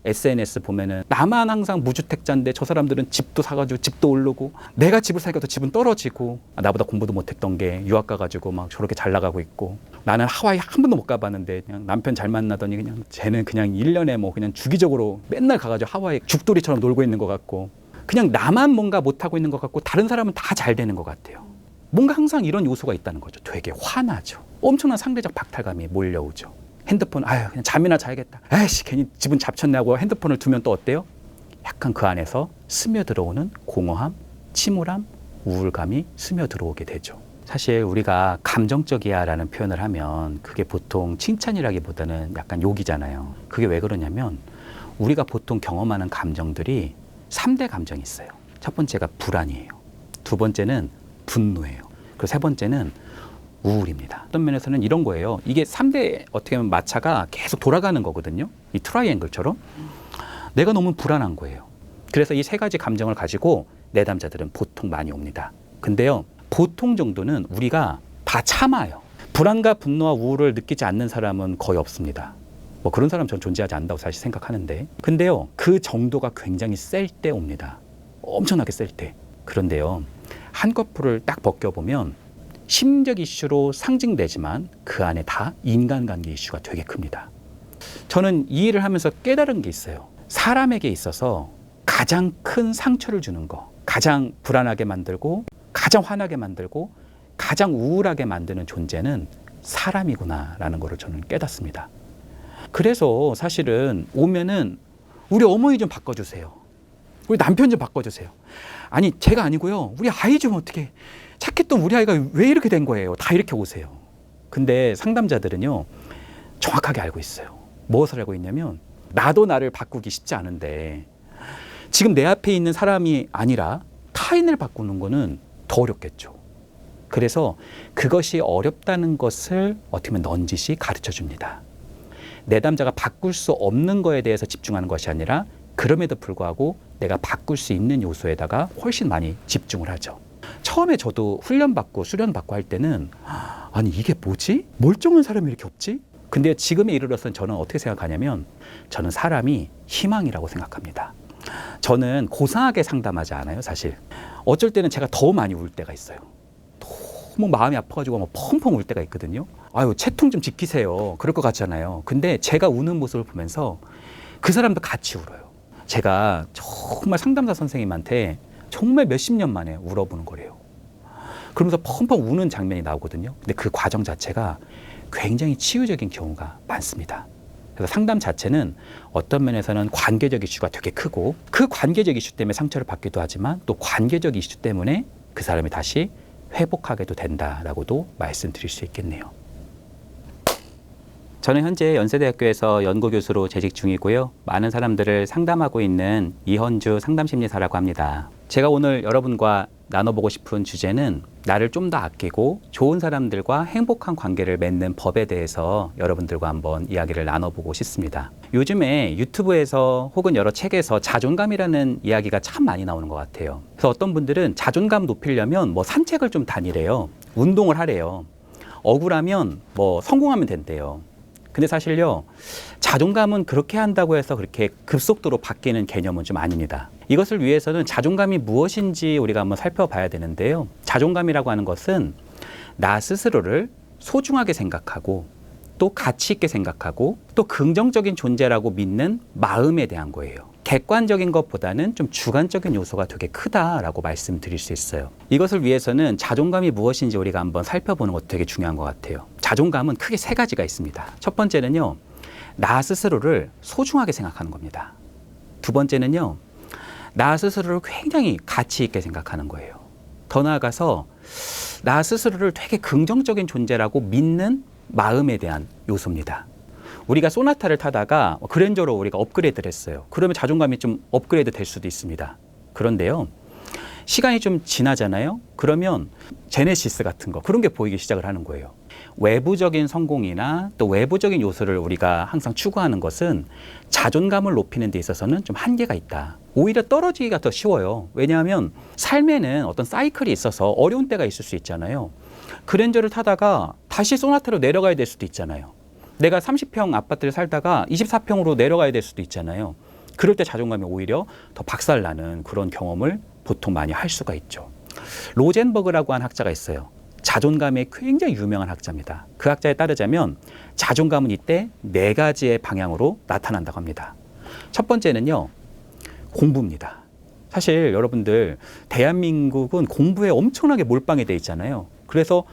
SNS 보면은 나만 항상 무주택자인데 저 사람들은 집도 사가지고 집도 오르고 내가 집을 사니까 또 집은 떨어지고 나보다 공부도 못했던 게 유학 가가지고 막 저렇게 잘 나가고 있고 나는 하와이 한 번도 못 가봤는데 그냥 남편 잘 만나더니 그냥 쟤는 그냥 1년에 뭐 그냥 주기적으로 맨날 가가지고 하와이 죽돌이처럼 놀고 있는 것 같고 그냥 나만 뭔가 못하고 있는 것 같고 다른 사람은 다 잘 되는 것 같아요. 뭔가 항상 이런 요소가 있다는 거죠. 되게 화나죠. 엄청난 상대적 박탈감이 몰려오죠. 핸드폰 그냥 잠이나 자야겠다. 에이씨 괜히 집은 잡쳤냐고 핸드폰을 두면 또 어때요? 약간 그 안에서 스며들어오는 공허함, 침울함, 우울감이 스며들어오게 되죠. 사실 우리가 감정적이야 라는 표현을 하면 그게 보통 칭찬이라기보다는 약간 욕이잖아요. 그게 왜 그러냐면 우리가 보통 경험하는 감정들이 3대 감정이 있어요. 첫 번째가 불안이에요. 두 번째는 분노예요. 그리고 세 번째는 우울입니다. 어떤 면에서는 이런 거예요. 이게 3대 어떻게 보면 마차가 계속 돌아가는 거거든요. 이 트라이앵글처럼. 내가 너무 불안한 거예요. 그래서 이 세 가지 감정을 가지고 내담자들은 보통 많이 옵니다. 근데요, 보통 정도는 우리가 다 참아요. 불안과 분노와 우울을 느끼지 않는 사람은 거의 없습니다. 뭐 그런 사람 전 존재하지 않는다고 사실 생각하는데. 근데요, 그 정도가 굉장히 셀 때 옵니다. 엄청나게 셀 때. 그런데요, 한꺼풀을 딱 벗겨보면 심리적 이슈로 상징되지만 그 안에 다 인간관계 이슈가 되게 큽니다. 저는 이 일을 하면서 깨달은 게 있어요. 사람에게 있어서 가장 큰 상처를 주는 거, 가장 불안하게 만들고 가장 화나게 만들고 가장 우울하게 만드는 존재는 사람이구나라는 거를 저는 깨닫습니다. 그래서 사실은 오면은 우리 어머니 좀 바꿔주세요. 우리 남편 좀 바꿔주세요. 아니 제가 아니고요. 우리 아이 좀 어떻게 찾겠던 우리 아이가 왜 이렇게 된 거예요. 다 이렇게 오세요. 근데 상담자들은요. 정확하게 알고 있어요. 무엇을 알고 있냐면 나도 나를 바꾸기 쉽지 않은데 지금 내 앞에 있는 사람이 아니라 타인을 바꾸는 거는 더 어렵겠죠. 그래서 그것이 어렵다는 것을 어떻게 보면 넌지시 가르쳐 줍니다. 내담자가 바꿀 수 없는 거에 대해서 집중하는 것이 아니라 그럼에도 불구하고 내가 바꿀 수 있는 요소에다가 훨씬 많이 집중을 하죠. 처음에 저도 훈련받고 수련받고 할 때는 아니 이게 뭐지? 멀쩡한 사람이 이렇게 없지? 근데 지금에 이르러서는 저는 어떻게 생각하냐면 저는 사람이 희망이라고 생각합니다. 저는 고상하게 상담하지 않아요, 사실. 어쩔 때는 제가 더 많이 울 때가 있어요. 너무 마음이 아파가지고 막 펑펑 울 때가 있거든요. 아유, 채통 좀 지키세요. 그럴 것 같잖아요. 근데 제가 우는 모습을 보면서 그 사람도 같이 울어요. 제가 정말 상담사 선생님한테 정말 몇십 년 만에 울어보는 거래요. 그러면서 펑펑 우는 장면이 나오거든요. 근데 그 과정 자체가 굉장히 치유적인 경우가 많습니다. 그래서 상담 자체는 어떤 면에서는 관계적 이슈가 되게 크고 그 관계적 이슈 때문에 상처를 받기도 하지만 또 관계적 이슈 때문에 그 사람이 다시 회복하게도 된다라고도 말씀드릴 수 있겠네요. 저는 현재 연세대학교에서 연구교수로 재직 중이고요. 많은 사람들을 상담하고 있는 이헌주 상담심리사라고 합니다. 제가 오늘 여러분과 나눠보고 싶은 주제는 나를 좀 더 아끼고 좋은 사람들과 행복한 관계를 맺는 법에 대해서 여러분들과 한번 이야기를 나눠보고 싶습니다. 요즘에 유튜브에서 혹은 여러 책에서 자존감이라는 이야기가 참 많이 나오는 것 같아요. 그래서 어떤 분들은 자존감 높이려면 뭐 산책을 좀 다니래요. 운동을 하래요. 억울하면 뭐 성공하면 된대요. 근데 사실요, 자존감은 그렇게 한다고 해서 그렇게 급속도로 바뀌는 개념은 좀 아닙니다. 이것을 위해서는 자존감이 무엇인지 우리가 한번 살펴봐야 되는데요. 자존감이라고 하는 것은 나 스스로를 소중하게 생각하고 또 가치 있게 생각하고 또 긍정적인 존재라고 믿는 마음에 대한 거예요. 객관적인 것보다는 좀 주관적인 요소가 되게 크다라고 말씀드릴 수 있어요. 이것을 위해서는 자존감이 무엇인지 우리가 한번 살펴보는 것도 되게 중요한 것 같아요. 자존감은 크게 세 가지가 있습니다. 첫 번째는요, 나 스스로를 소중하게 생각하는 겁니다. 두 번째는요, 나 스스로를 굉장히 가치 있게 생각하는 거예요. 더 나아가서 나 스스로를 되게 긍정적인 존재라고 믿는 마음에 대한 요소입니다. 우리가 소나타를 타다가 그랜저로 우리가 업그레이드를 했어요. 그러면 자존감이 좀 업그레이드 될 수도 있습니다. 그런데요, 시간이 좀 지나잖아요. 그러면 제네시스 같은 거, 그런 게 보이기 시작을 하는 거예요. 외부적인 성공이나 또 외부적인 요소를 우리가 항상 추구하는 것은 자존감을 높이는 데 있어서는 좀 한계가 있다. 오히려 떨어지기가 더 쉬워요. 왜냐하면 삶에는 어떤 사이클이 있어서 어려운 때가 있을 수 있잖아요. 그랜저를 타다가 다시 소나타로 내려가야 될 수도 있잖아요. 내가 30평 아파트를 살다가 24평으로 내려가야 될 수도 있잖아요. 그럴 때 자존감이 오히려 더 박살나는 그런 경험을 보통 많이 할 수가 있죠. 로젠버그라고 하는 학자가 있어요. 자존감에 굉장히 유명한 학자입니다. 그 학자에 따르자면 자존감은 이때 4가지의 방향으로 나타난다고 합니다. 첫 번째는요, 공부입니다. 사실 여러분들 대한민국은 공부에 엄청나게 몰빵이 돼 있잖아요. 그래서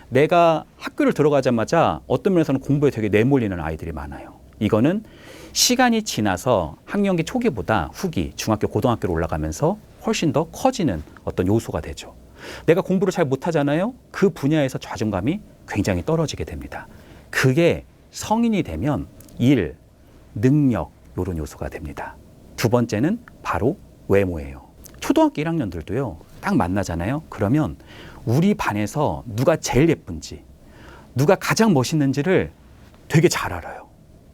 내가 학교를 들어가자마자 어떤 면에서는 공부에 되게 내몰리는 아이들이 많아요. 이거는 시간이 지나서 학령기 초기보다 후기, 중학교, 고등학교로 올라가면서 훨씬 더 커지는 어떤 요소가 되죠. 내가 공부를 잘 못하잖아요. 그 분야에서 자존감이 굉장히 떨어지게 됩니다. 그게 성인이 되면 일, 능력 이런 요소가 됩니다. 두 번째는 바로 외모예요. 초등학교 1학년들도요. 딱 만나잖아요. 그러면 우리 반에서 누가 제일 예쁜지, 누가 가장 멋있는지를 되게 잘 알아요.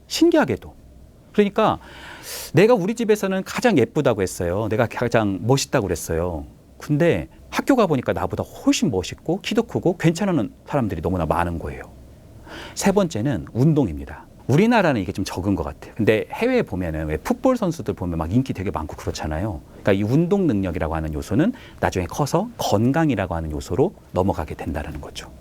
신기하게도. 그러니까 내가 우리 집에서는 가장 예쁘다고 했어요. 내가 가장 멋있다고 그랬어요. 근데 학교 가보니까 나보다 훨씬 멋있고 키도 크고 괜찮은 사람들이 너무나 많은 거예요. 세 번째는 운동입니다. 우리나라는 이게 좀 적은 것 같아요. 근데 해외에 보면은 왜 풋볼 선수들 보면 막 인기 되게 많고 그렇잖아요. 그러니까 이 운동 능력이라고 하는 요소는 나중에 커서 건강이라고 하는 요소로 넘어가게 된다는 거죠.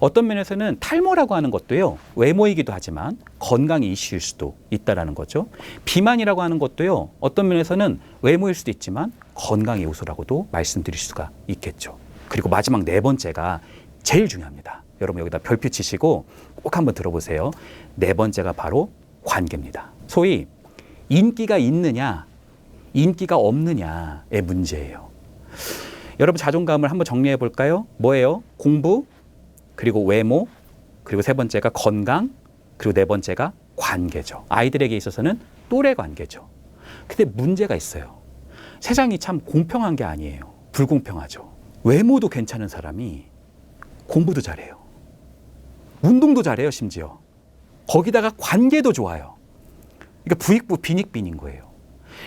어떤 면에서는 탈모라고 하는 것도요, 외모이기도 하지만 건강의 이슈일 수도 있다는 거죠. 비만이라고 하는 것도요, 어떤 면에서는 외모일 수도 있지만 건강의 요소라고도 말씀드릴 수가 있겠죠. 그리고 마지막 4번째가 제일 중요합니다. 여러분 여기다 별표 치시고 꼭 한번 들어보세요. 4번째가 바로 관계입니다. 소위 인기가 있느냐, 인기가 없느냐의 문제예요. 여러분 자존감을 한번 정리해 볼까요? 뭐예요? 공부, 그리고 외모, 그리고 3번째가 건강, 그리고 4번째가 관계죠. 아이들에게 있어서는 또래 관계죠. 근데 문제가 있어요. 세상이 참 공평한 게 아니에요. 불공평하죠. 외모도 괜찮은 사람이 공부도 잘해요. 운동도 잘해요, 심지어. 거기다가 관계도 좋아요. 그러니까 부익부 빈익빈인 거예요.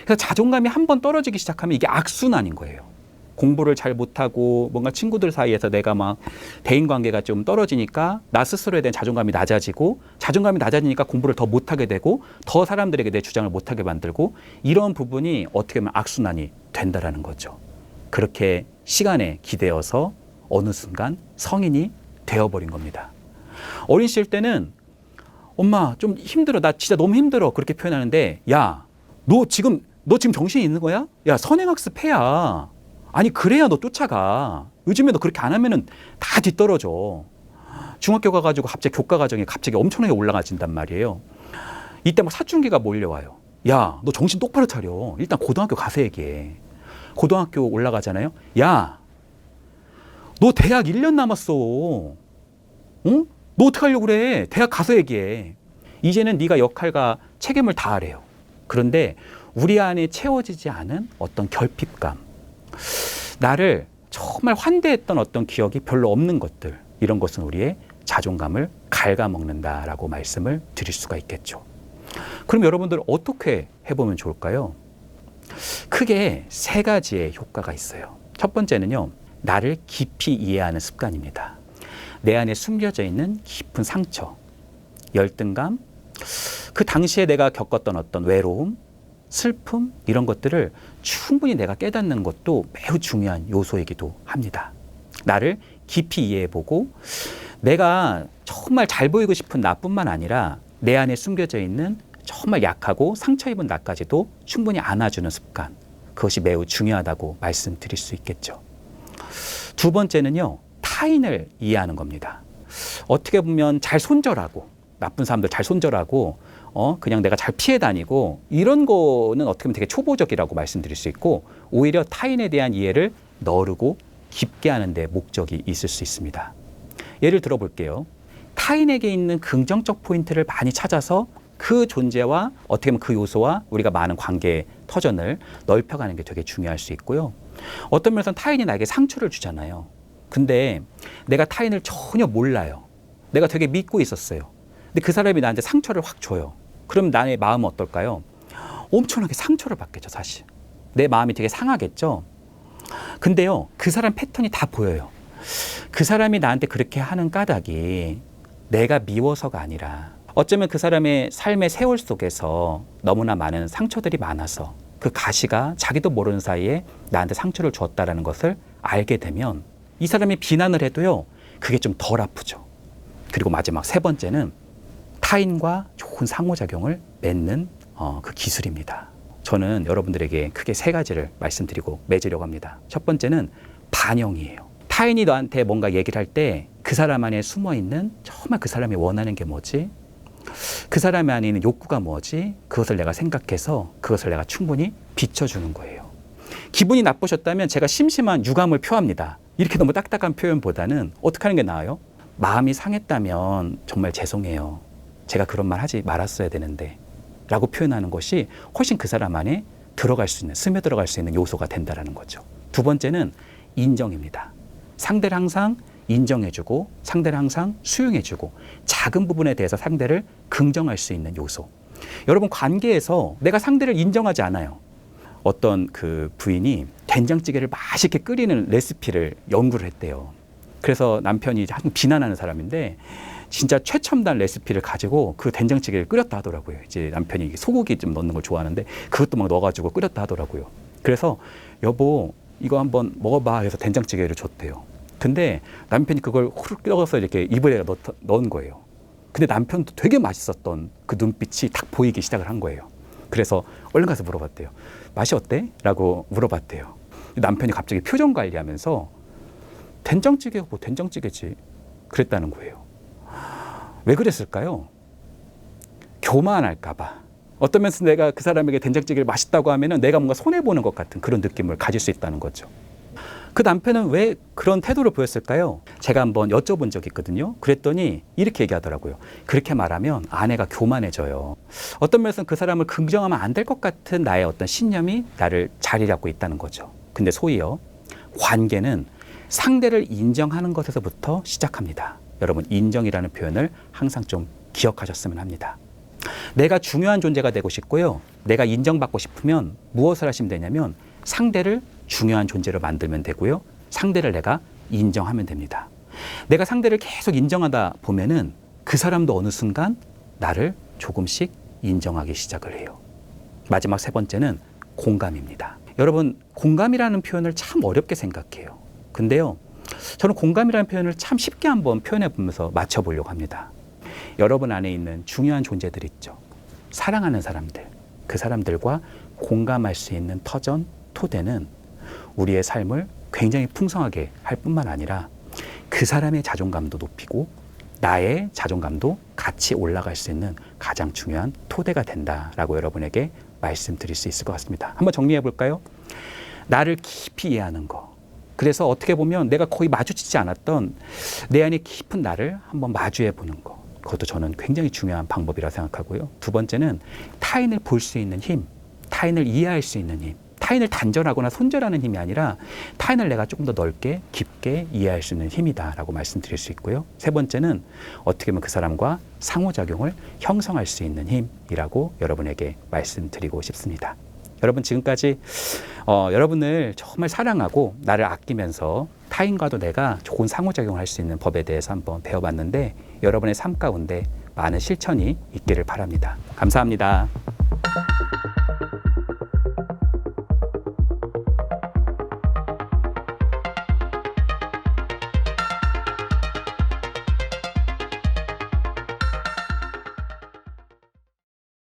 그래서 자존감이 한번 떨어지기 시작하면 이게 악순환인 거예요. 공부를 잘 못하고 뭔가 친구들 사이에서 내가 막 대인관계가 좀 떨어지니까 나 스스로에 대한 자존감이 낮아지고, 자존감이 낮아지니까 공부를 더 못하게 되고 더 사람들에게 내 주장을 못하게 만들고, 이런 부분이 어떻게 보면 악순환이 된다라는 거죠. 그렇게 시간에 기대어서 어느 순간 성인이 되어버린 겁니다. 어린 시절 때는 엄마 좀 힘들어, 나 진짜 너무 힘들어 그렇게 표현하는데, 야, 너 지금 정신이 있는 거야? 야, 선행학습해야. 아니 그래야 너 쫓아가. 요즘에 너 그렇게 안 하면은 다 뒤떨어져. 중학교 가가지고 갑자기 교과 과정이 갑자기 엄청나게 올라가진단 말이에요. 이때 막 사춘기가 몰려와요. 야, 너 정신 똑바로 차려. 일단 고등학교 가서 얘기해. 고등학교 올라가잖아요. 야, 너 대학 1년 남았어. 응? 너 어떻게 하려고 그래? 대학 가서 얘기해. 이제는 네가 역할과 책임을 다하래요. 그런데 우리 안에 채워지지 않은 어떤 결핍감, 나를 정말 환대했던 어떤 기억이 별로 없는 것들, 이런 것은 우리의 자존감을 갉아먹는다라고 말씀을 드릴 수가 있겠죠. 그럼 여러분들 어떻게 해보면 좋을까요? 크게 3가지의 효과가 있어요. 첫 번째는요, 나를 깊이 이해하는 습관입니다. 내 안에 숨겨져 있는 깊은 상처, 열등감, 그 당시에 내가 겪었던 어떤 외로움, 슬픔, 이런 것들을 충분히 내가 깨닫는 것도 매우 중요한 요소이기도 합니다. 나를 깊이 이해해보고 내가 정말 잘 보이고 싶은 나뿐만 아니라 내 안에 숨겨져 있는 정말 약하고 상처 입은 나까지도 충분히 안아주는 습관, 그것이 매우 중요하다고 말씀드릴 수 있겠죠. 두 번째는요, 타인을 이해하는 겁니다. 어떻게 보면 잘 손절하고, 나쁜 사람들 잘 손절하고, 그냥 내가 잘 피해 다니고, 이런 거는 어떻게 보면 되게 초보적이라고 말씀드릴 수 있고, 오히려 타인에 대한 이해를 너르고 깊게 하는 데 목적이 있을 수 있습니다. 예를 들어 볼게요. 타인에게 있는 긍정적 포인트를 많이 찾아서 그 존재와 어떻게 보면 그 요소와 우리가 많은 관계의 터전을 넓혀가는 게 되게 중요할 수 있고요. 어떤 면에서는 타인이 나에게 상처를 주잖아요. 근데 내가 타인을 전혀 몰라요. 내가 되게 믿고 있었어요. 근데 그 사람이 나한테 상처를 확 줘요. 그럼 나의 마음은 어떨까요? 엄청나게 상처를 받겠죠, 사실. 내 마음이 되게 상하겠죠. 근데요, 그 사람 패턴이 다 보여요. 그 사람이 나한테 그렇게 하는 까닭이 내가 미워서가 아니라 어쩌면 그 사람의 삶의 세월 속에서 너무나 많은 상처들이 많아서 그 가시가 자기도 모르는 사이에 나한테 상처를 주었다라는 것을 알게 되면 이 사람이 비난을 해도요, 그게 좀 덜 아프죠. 그리고 마지막 세 번째는 타인과 좋은 상호작용을 맺는 그 기술입니다. 저는 여러분들에게 크게 세 가지를 말씀드리고 맺으려고 합니다. 첫 번째는 반영이에요. 타인이 너한테 뭔가 얘기를 할 때 그 사람 안에 숨어있는 정말 그 사람이 원하는 게 뭐지? 그 사람 안에 있는 욕구가 뭐지? 그것을 내가 생각해서 그것을 내가 충분히 비춰주는 거예요. 기분이 나쁘셨다면 제가 심심한 유감을 표합니다. 이렇게 너무 딱딱한 표현보다는 어떻게 하는 게 나아요? 마음이 상했다면 정말 죄송해요. 제가 그런 말 하지 말았어야 되는데 라고 표현하는 것이 훨씬 그 사람 안에 들어갈 수 있는, 스며들어갈 수 있는 요소가 된다는 거죠. 두 번째는 인정입니다. 상대를 항상 인정해주고 상대를 항상 수용해주고 작은 부분에 대해서 상대를 긍정할 수 있는 요소. 여러분, 관계에서 내가 상대를 인정하지 않아요. 어떤 그 부인이 된장찌개를 맛있게 끓이는 레시피를 연구를 했대요. 그래서 남편이 항상 비난하는 사람인데 진짜 최첨단 레시피를 가지고 그 된장찌개를 끓였다 하더라고요. 이제 남편이 소고기 좀 넣는 걸 좋아하는데 그것도 막 넣어가지고 끓였다 하더라고요. 그래서 여보 이거 한번 먹어봐 해서 된장찌개를 줬대요. 근데 남편이 그걸 후루룩 떠서 이렇게 입에 넣은 거예요. 근데 남편도 되게 맛있었던 그 눈빛이 딱 보이기 시작을 한 거예요. 그래서 얼른 가서 물어봤대요. 맛이 어때? 라고 물어봤대요. 남편이 갑자기 표정 관리하면서 된장찌개가 뭐 된장찌개지 그랬다는 거예요. 왜 그랬을까요? 교만할까 봐. 어떤 면에서 내가 그 사람에게 된장찌개를 맛있다고 하면은 내가 뭔가 손해보는 것 같은 그런 느낌을 가질 수 있다는 거죠. 그 남편은 왜 그런 태도를 보였을까요? 제가 한번 여쭤본 적이 있거든요. 그랬더니 이렇게 얘기하더라고요. 그렇게 말하면 아내가 교만해져요. 어떤 면에서는 그 사람을 긍정하면 안 될 것 같은 나의 어떤 신념이 나를 자리 잡고 있다는 거죠. 근데 소위요, 관계는 상대를 인정하는 것에서부터 시작합니다. 여러분, 인정이라는 표현을 항상 좀 기억하셨으면 합니다. 내가 중요한 존재가 되고 싶고요. 내가 인정받고 싶으면 무엇을 하시면 되냐면 상대를 중요한 존재로 만들면 되고요. 상대를 내가 인정하면 됩니다. 내가 상대를 계속 인정하다 보면은 그 사람도 어느 순간 나를 조금씩 인정하기 시작을 해요. 마지막 세 번째는 공감입니다. 여러분, 공감이라는 표현을 참 어렵게 생각해요. 근데요, 저는 공감이라는 표현을 참 쉽게 한번 표현해 보면서 맞춰보려고 합니다. 여러분 안에 있는 중요한 존재들 있죠. 사랑하는 사람들, 그 사람들과 공감할 수 있는 터전, 토대는 우리의 삶을 굉장히 풍성하게 할 뿐만 아니라 그 사람의 자존감도 높이고 나의 자존감도 같이 올라갈 수 있는 가장 중요한 토대가 된다라고 여러분에게 말씀드릴 수 있을 것 같습니다. 한번 정리해 볼까요? 나를 깊이 이해하는 거. 그래서 어떻게 보면 내가 거의 마주치지 않았던 내 안에 깊은 나를 한번 마주해 보는 거. 그것도 저는 굉장히 중요한 방법이라고 생각하고요. 두 번째는 타인을 볼 수 있는 힘, 타인을 이해할 수 있는 힘. 타인을 단절하거나 손절하는 힘이 아니라 타인을 내가 조금 더 넓게 깊게 이해할 수 있는 힘이다라고 말씀드릴 수 있고요. 세 번째는 어떻게 보면 그 사람과 상호작용을 형성할 수 있는 힘이라고 여러분에게 말씀드리고 싶습니다. 여러분, 지금까지 여러분을 정말 사랑하고 나를 아끼면서 타인과도 내가 좋은 상호작용을 할 수 있는 법에 대해서 한번 배워봤는데 여러분의 삶 가운데 많은 실천이 있기를 바랍니다. 감사합니다.